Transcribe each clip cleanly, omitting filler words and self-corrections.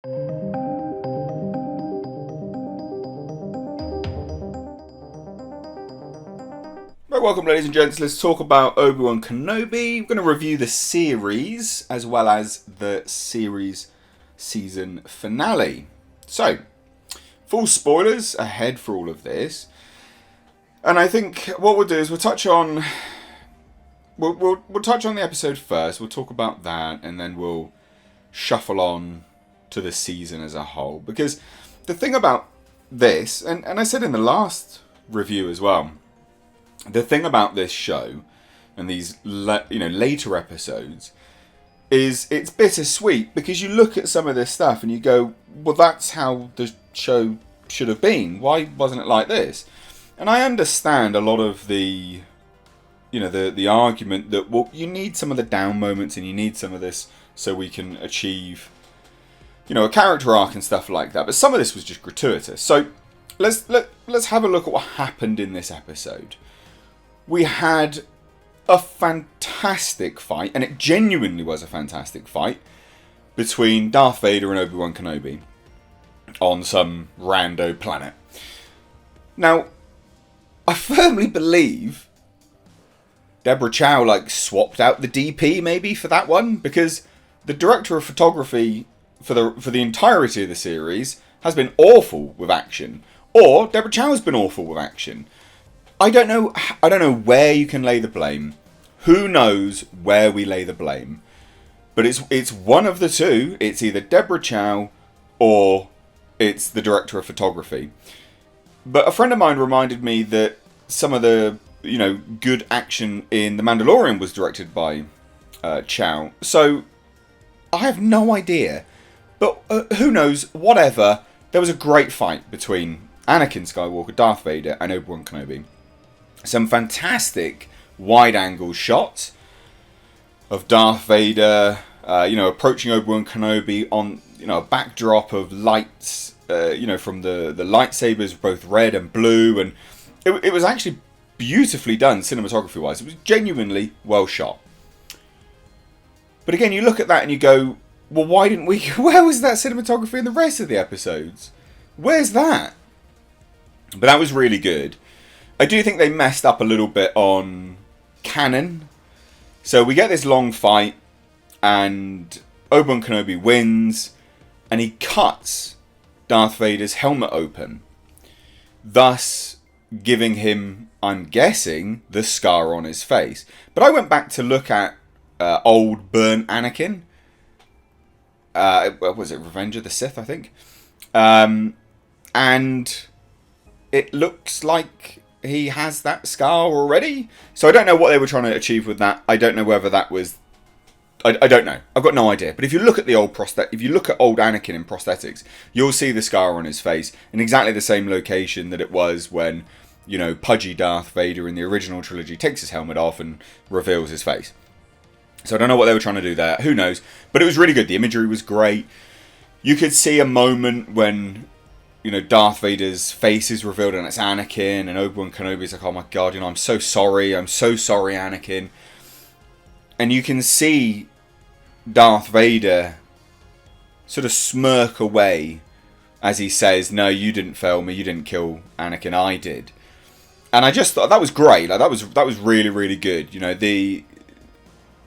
Right, welcome ladies and gents, let's talk about Obi-Wan Kenobi. We're going to review the series as well as the series season finale. So, full spoilers ahead for all of this. And I think what we'll do is we'll touch on we'll touch on the episode first, we'll talk about that, and then we'll shuffle on to the season as a whole. Because the thing about this, and I said in the last review as well, the thing about this show and these later episodes is it's bittersweet, because you look at some of this stuff and you go, well, that's how the show should have been. Why wasn't it like this? And I understand a lot of the argument that, well, you need some of the down moments and you need some of this so we can achieve, a character arc and stuff like that. But some of this was just gratuitous. So let's have a look at what happened in this episode. We had a fantastic fight, and it genuinely was a fantastic fight, between Darth Vader and Obi-Wan Kenobi on some rando planet. Now, I firmly believe Deborah Chow swapped out the DP maybe for that one, because the director of photography for the entirety of the series has been awful with action, or Deborah Chow has been awful with action. I don't know where you can lay the blame. Who knows where we lay the blame? But it's one of the two. It's either Deborah Chow or it's the director of photography. But a friend of mine reminded me that some of the good action in The Mandalorian was directed by Chow. So I have no idea. But who knows? Whatever. There was a great fight between Anakin Skywalker, Darth Vader, and Obi-Wan Kenobi. Some fantastic wide-angle shots of Darth Vader, approaching Obi-Wan Kenobi on, a backdrop of lights, from the lightsabers, both red and blue, and it was actually beautifully done cinematography-wise. It was genuinely well shot. But again, you look at that and you go, well, why didn't we? Where was that cinematography in the rest of the episodes? Where's that? But that was really good. I do think they messed up a little bit on canon. So we get this long fight, and Obi-Wan Kenobi wins, and he cuts Darth Vader's helmet open, thus giving him, I'm guessing, the scar on his face. But I went back to look at old burnt Anakin. Was it Revenge of the Sith, I think? And it looks like he has that scar already. So I don't know what they were trying to achieve with that. I don't know whether that was... I don't know. I've got no idea. But if you look at the old if you look at old Anakin in prosthetics, you'll see the scar on his face in exactly the same location that it was when, pudgy Darth Vader in the original trilogy takes his helmet off and reveals his face. So I don't know what they were trying to do there. Who knows? But it was really good. The imagery was great. You could see a moment when Darth Vader's face is revealed and it's Anakin, and Obi-Wan Kenobi's like, oh my god, I'm so sorry, Anakin. And you can see Darth Vader sort of smirk away as he says, no, you didn't fail me, you didn't kill Anakin, I did. And I just thought that was great. That was really, really good.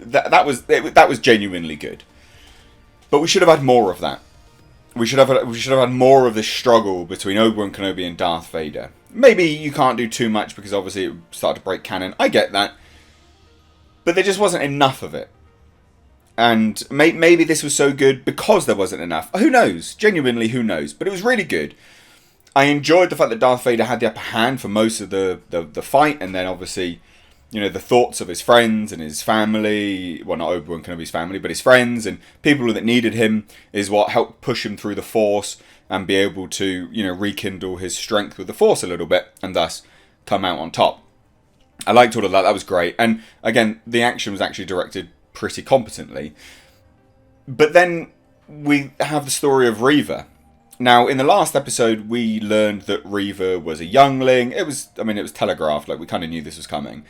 That was genuinely good. But we should have had more of that. We should have had more of this struggle between Obi-Wan Kenobi and Darth Vader. Maybe you can't do too much because obviously it started to break canon. I get that. But there just wasn't enough of it. And maybe this was so good because there wasn't enough. Who knows? Genuinely, who knows? But it was really good. I enjoyed the fact that Darth Vader had the upper hand for most of the fight. And then obviously, the thoughts of his friends and his family. Well, not Obi-Wan Kenobi's family, but his friends and people that needed him is what helped push him through the Force and be able to, rekindle his strength with the Force a little bit and thus come out on top. I liked all of that. That was great. And again, the action was actually directed pretty competently. But then we have the story of Reva. Now, in the last episode, we learned that Reva was a youngling. It was telegraphed. We kind of knew this was coming.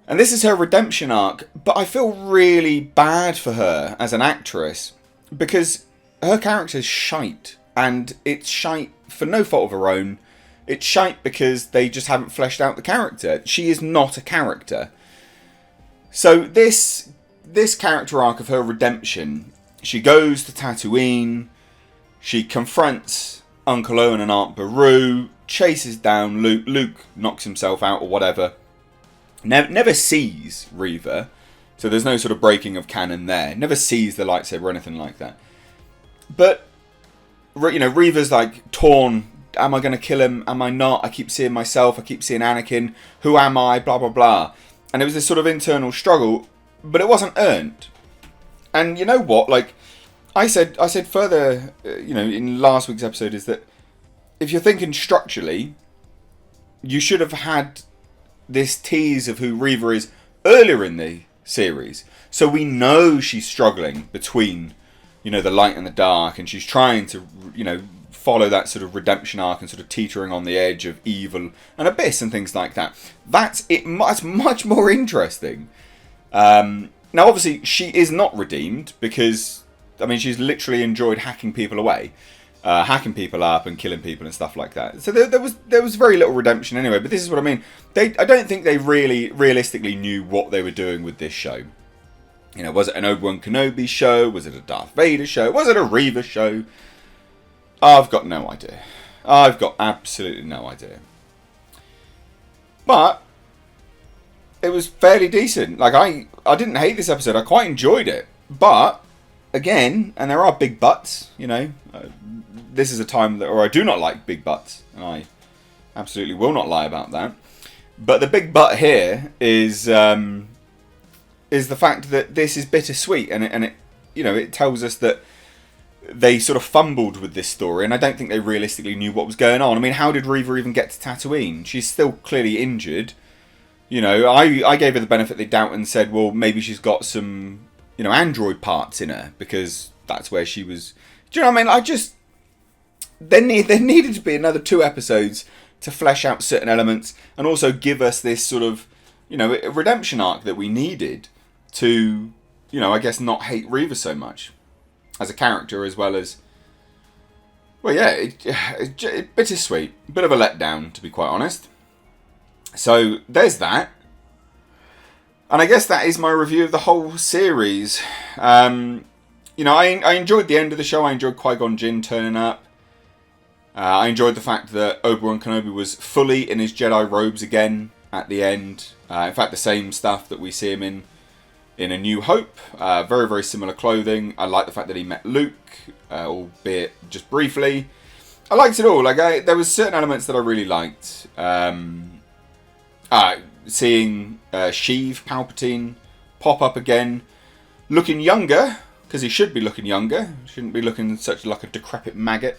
And this is her redemption arc. But I feel really bad for her as an actress because her character's shite. And it's shite for no fault of her own. It's shite because they just haven't fleshed out the character. She is not a character. So this character arc of her redemption, she goes to Tatooine, she confronts Uncle Owen and Aunt Beru, chases down Luke. Luke knocks himself out or whatever. Never sees Reva, so there's no sort of breaking of canon there. Never sees the lightsaber or anything like that. But, you know, Reva's like torn. Am I going to kill him? Am I not? I keep seeing myself. I keep seeing Anakin. Who am I? Blah, blah, blah. And it was this sort of internal struggle, but it wasn't earned. And you know what? Like, I said further, you know, in last week's episode, is that if you're thinking structurally, you should have had this tease of who Reva is earlier in the series. So we know she's struggling between, you know, the light and the dark, and she's trying to, you know, follow that sort of redemption arc and sort of teetering on the edge of evil and abyss and things like that. That's much more interesting. Now, obviously, she is not redeemed because, I mean, she's literally enjoyed hacking people away, hacking people up and killing people and stuff like that. So there was very little redemption anyway. But this is what I mean. I don't think they really realistically knew what they were doing with this show. You know, was it an Obi-Wan Kenobi show? Was it a Darth Vader show? Was it a Reva show? I've got no idea. I've got absolutely no idea. But it was fairly decent. Like, I didn't hate this episode. I quite enjoyed it. But, again, and there are big buts, you know. This is a time that, or I do not like big buts. And I absolutely will not lie about that. But the big but here is the fact that this is bittersweet. And it, you know, it tells us that they sort of fumbled with this story, and I don't think they realistically knew what was going on. I mean, how did Reva even get to Tatooine? She's still clearly injured. You know, I gave her the benefit of the doubt and said, well, maybe she's got some, you know, android parts in her, because that's where she was. Do you know what I mean? There needed to be another 2 episodes to flesh out certain elements, and also give us this sort of, you know, a redemption arc that we needed to, you know, I guess not hate Reva so much as a character, as well as, well, yeah, it bittersweet. A bit of a letdown, to be quite honest. So, there's that. And I guess that is my review of the whole series. You know, I enjoyed the end of the show. I enjoyed Qui-Gon Jinn turning up. I enjoyed the fact that Obi-Wan Kenobi was fully in his Jedi robes again at the end. In fact, the same stuff that we see him in A New Hope. Very, very similar clothing. I like the fact that he met Luke, albeit just briefly. I liked it all. Like, there was certain elements that I really liked. Seeing Sheev Palpatine pop up again, looking younger, because he should be looking younger. Shouldn't be looking such like a decrepit maggot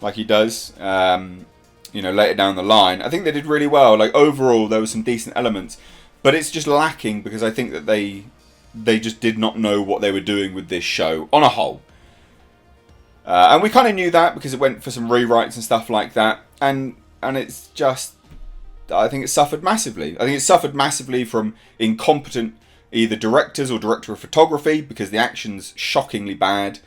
like he does. You know, later down the line, I think they did really well. Like, overall, there were some decent elements, but it's just lacking because I think that they just did not know what they were doing with this show on a whole. And we kind of knew that because it went for some rewrites and stuff like that. And it's just, I think it suffered massively. I think it suffered massively from incompetent either directors or director of photography, because the action's shockingly bad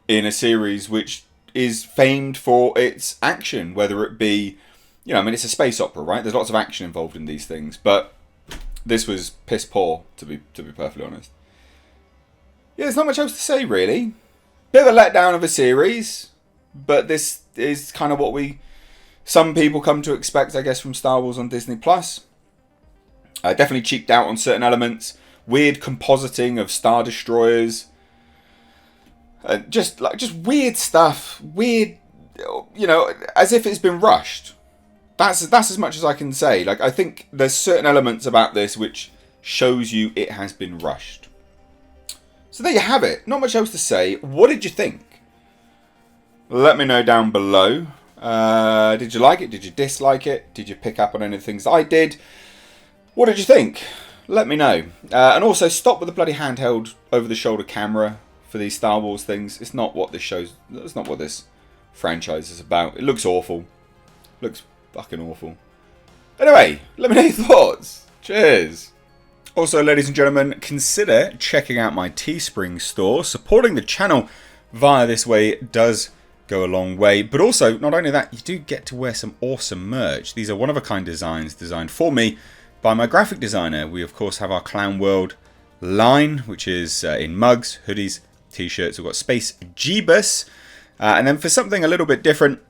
in a series which is famed for its action, whether it be, you know, I mean, it's a space opera, right? There's lots of action involved in these things, but this was piss poor, to be perfectly honest. Yeah, there's not much else to say, really. Bit of a letdown of a series, but this is kind of what some people come to expect, I guess, from Star Wars on Disney+. Definitely cheaped out on certain elements. Weird compositing of Star Destroyers. Just weird stuff. Weird, you know, as if it's been rushed. That's as much as I can say. Like, I think there's certain elements about this which shows you it has been rushed. So there you have it. Not much else to say. What did you think? Let me know down below. Did you like it? Did you dislike it? Did you pick up on any of the things I did? What did you think? Let me know. And also, stop with the bloody handheld over-the-shoulder camera for these Star Wars things. It's not what this show's. It's not what this franchise is about. It looks awful. Looks fucking awful. Anyway, let me know your thoughts. Cheers. Also, ladies and gentlemen, consider checking out my Teespring store, supporting the channel via this way does go a long way. But also, not only that, you do get to wear some awesome merch. These are one-of-a-kind designs designed for me by my graphic designer. We, of course, have our Clown World line, which is in mugs, hoodies, t-shirts. We've got Space Jeebus. And then for something a little bit different,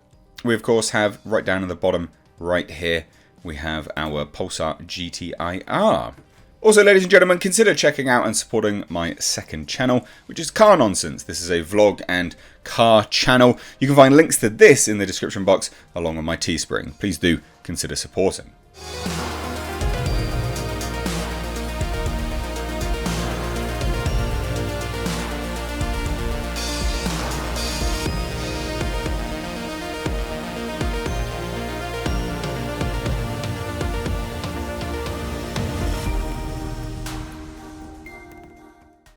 we, of course, have right down at the bottom right here, we have our Pulsar GTIR. Also, ladies and gentlemen, consider checking out and supporting my second channel, which is Car Nonsense. This is a vlog and car channel. You can find links to this in the description box, along with my Teespring. Please do consider supporting.